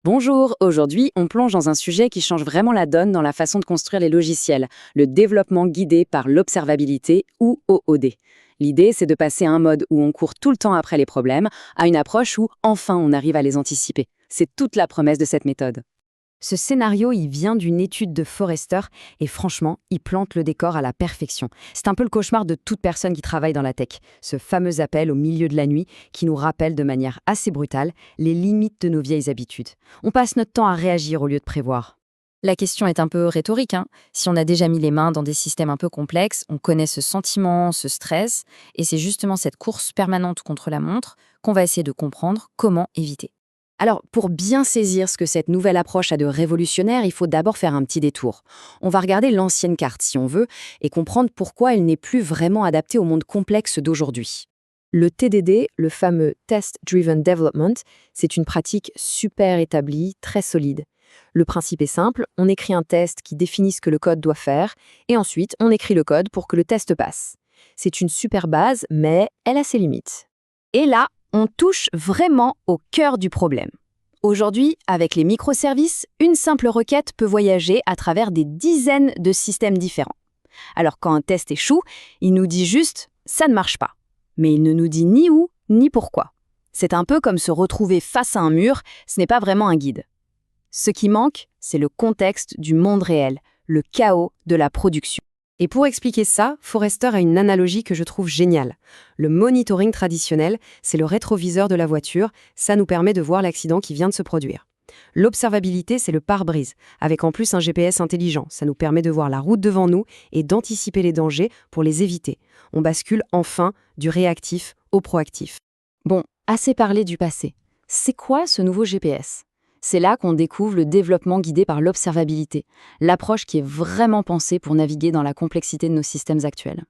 Bonjour, aujourd'hui on plonge dans un sujet qui change vraiment la donne dans la façon de construire les logiciels, le développement guidé par l'observabilité ou OOD. L'idée c'est de passer à un mode où on court tout le temps après les problèmes, à une approche où enfin on arrive à les anticiper. C'est toute la promesse de cette méthode. Ce scénario, il vient d'une étude de Forrester et franchement, il plante le décor à la perfection. C'est un peu le cauchemar de toute personne qui travaille dans la tech. Ce fameux appel au milieu de la nuit qui nous rappelle de manière assez brutale les limites de nos vieilles habitudes. On passe notre temps à réagir au lieu de prévoir. La question est un peu rhétorique, hein. Si on a déjà mis les mains dans des systèmes un peu complexes, on connaît ce sentiment, ce stress, et c'est justement cette course permanente contre la montre qu'on va essayer de comprendre comment éviter. Alors, pour bien saisir ce que cette nouvelle approche a de révolutionnaire, il faut d'abord faire un petit détour. On va regarder l'ancienne carte, si on veut, et comprendre pourquoi elle n'est plus vraiment adaptée au monde complexe d'aujourd'hui. Le TDD, le fameux Test Driven Development, c'est une pratique super établie, très solide. Le principe est simple, on écrit un test qui définit ce que le code doit faire, et ensuite on écrit le code pour que le test passe. C'est une super base, mais elle a ses limites. Et là, on touche vraiment au cœur du problème. Aujourd'hui, avec les microservices, une simple requête peut voyager à travers des dizaines de systèmes différents. Alors quand un test échoue, il nous dit juste « ça ne marche pas ». Mais il ne nous dit ni où, ni pourquoi. C'est un peu comme se retrouver face à un mur, ce n'est pas vraiment un guide. Ce qui manque, c'est le contexte du monde réel, le chaos de la production. Et pour expliquer ça, Forrester a une analogie que je trouve géniale. Le monitoring traditionnel, c'est le rétroviseur de la voiture, ça nous permet de voir l'accident qui vient de se produire. L'observabilité, c'est le pare-brise, avec en plus un GPS intelligent, ça nous permet de voir la route devant nous et d'anticiper les dangers pour les éviter. On bascule enfin du réactif au proactif. Bon, assez parlé du passé. C'est quoi ce nouveau GPS ? C'est là qu'on découvre le développement guidé par l'observabilité, l'approche qui est vraiment pensée pour naviguer dans la complexité de nos systèmes actuels.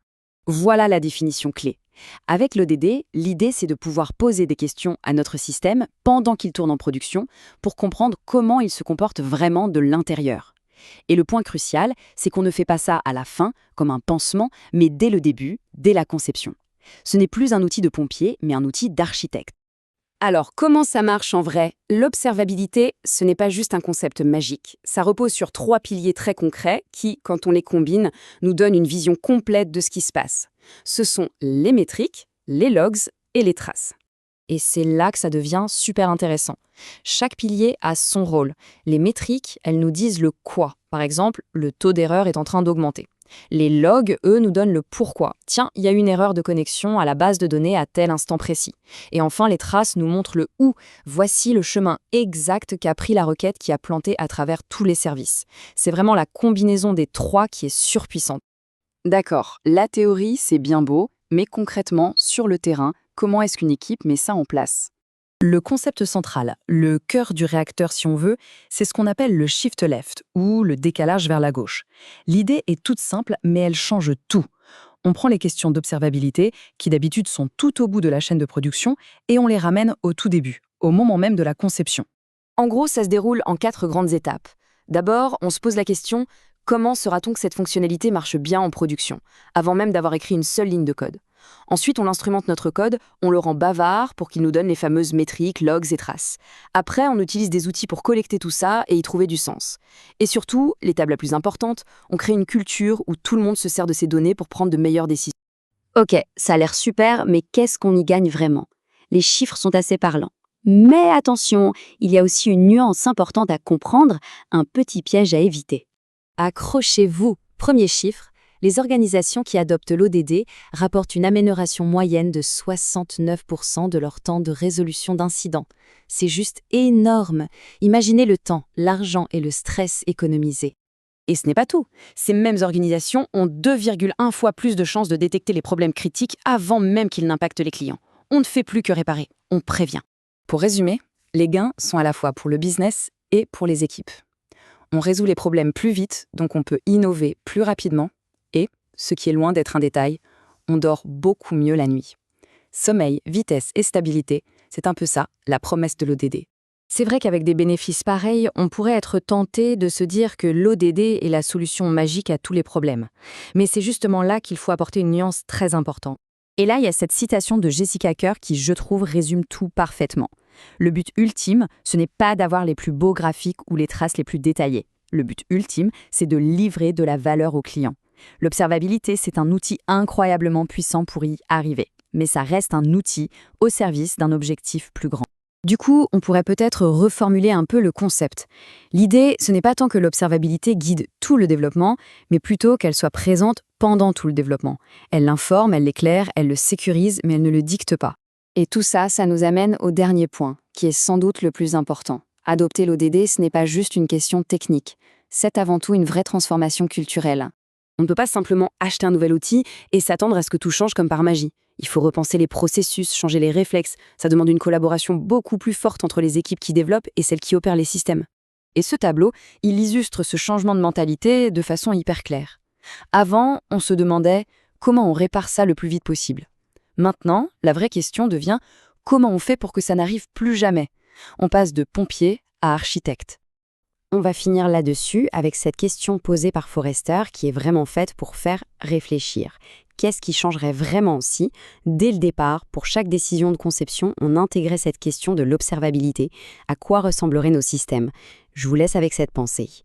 Voilà la définition clé. Avec l'ODD, l'idée c'est de pouvoir poser des questions à notre système pendant qu'il tourne en production pour comprendre comment il se comporte vraiment de l'intérieur. Et le point crucial, c'est qu'on ne fait pas ça à la fin, comme un pansement, mais dès le début, dès la conception. Ce n'est plus un outil de pompier, mais un outil d'architecte. Alors, comment ça marche en vrai ? L'observabilité, ce n'est pas juste un concept magique. Ça repose sur 3 piliers très concrets qui, quand on les combine, nous donnent une vision complète de ce qui se passe. Ce sont les métriques, les logs et les traces. Et c'est là que ça devient super intéressant. Chaque pilier a son rôle. Les métriques, elles nous disent le quoi. Par exemple, le taux d'erreur est en train d'augmenter. Les logs, eux, nous donnent le pourquoi. Tiens, il y a une erreur de connexion à la base de données à tel instant précis. Et enfin, les traces nous montrent le où. Voici le chemin exact qu'a pris la requête qui a planté à travers tous les services. C'est vraiment la combinaison des 3 qui est surpuissante. D'accord, la théorie, c'est bien beau, mais concrètement, sur le terrain, comment est-ce qu'une équipe met ça en place ? Le concept central, le cœur du réacteur si on veut, c'est ce qu'on appelle le shift left, ou le décalage vers la gauche. L'idée est toute simple, mais elle change tout. On prend les questions d'observabilité, qui d'habitude sont tout au bout de la chaîne de production, et on les ramène au tout début, au moment même de la conception. En gros, ça se déroule en 4 grandes étapes. D'abord, on se pose la question « Comment saura-t-on que cette fonctionnalité marche bien en production ?» avant même d'avoir écrit une seule ligne de code. Ensuite, on instrumente notre code, on le rend bavard pour qu'il nous donne les fameuses métriques, logs et traces. Après, on utilise des outils pour collecter tout ça et y trouver du sens. Et surtout, l'étape la plus importante, on crée une culture où tout le monde se sert de ces données pour prendre de meilleures décisions. Ok, ça a l'air super, mais qu'est-ce qu'on y gagne vraiment ? Les chiffres sont assez parlants. Mais attention, il y a aussi une nuance importante à comprendre, un petit piège à éviter. Accrochez-vous. Premier chiffre, les organisations qui adoptent l'ODD rapportent une amélioration moyenne de 69% de leur temps de résolution d'incidents. C'est juste énorme. Imaginez le temps, l'argent et le stress économisés. Et ce n'est pas tout. Ces mêmes organisations ont 2,1 fois plus de chances de détecter les problèmes critiques avant même qu'ils n'impactent les clients. On ne fait plus que réparer, on prévient. Pour résumer, les gains sont à la fois pour le business et pour les équipes. On résout les problèmes plus vite, donc on peut innover plus rapidement. Et, ce qui est loin d'être un détail, on dort beaucoup mieux la nuit. Sommeil, vitesse et stabilité, c'est un peu ça, la promesse de l'ODD. C'est vrai qu'avec des bénéfices pareils, on pourrait être tenté de se dire que l'ODD est la solution magique à tous les problèmes. Mais c'est justement là qu'il faut apporter une nuance très importante. Et là, il y a cette citation de Jessica Kerr qui, je trouve, résume tout parfaitement. Le but ultime, ce n'est pas d'avoir les plus beaux graphiques ou les traces les plus détaillées. Le but ultime, c'est de livrer de la valeur au client. L'observabilité, c'est un outil incroyablement puissant pour y arriver. Mais ça reste un outil au service d'un objectif plus grand. Du coup, on pourrait peut-être reformuler un peu le concept. L'idée, ce n'est pas tant que l'observabilité guide tout le développement, mais plutôt qu'elle soit présente pendant tout le développement. Elle l'informe, elle l'éclaire, elle le sécurise, mais elle ne le dicte pas. Et tout ça, ça nous amène au dernier point, qui est sans doute le plus important. Adopter l'ODD, ce n'est pas juste une question technique. C'est avant tout une vraie transformation culturelle. On ne peut pas simplement acheter un nouvel outil et s'attendre à ce que tout change comme par magie. Il faut repenser les processus, changer les réflexes. Ça demande une collaboration beaucoup plus forte entre les équipes qui développent et celles qui opèrent les systèmes. Et ce tableau, il illustre ce changement de mentalité de façon hyper claire. Avant, on se demandait comment on répare ça le plus vite possible. Maintenant, la vraie question devient comment on fait pour que ça n'arrive plus jamais. On passe de pompier à architecte. On va finir là-dessus avec cette question posée par Forrester qui est vraiment faite pour faire réfléchir. Qu'est-ce qui changerait vraiment si, dès le départ, pour chaque décision de conception, on intégrait cette question de l'observabilité? À quoi ressembleraient nos systèmes? Je vous laisse avec cette pensée.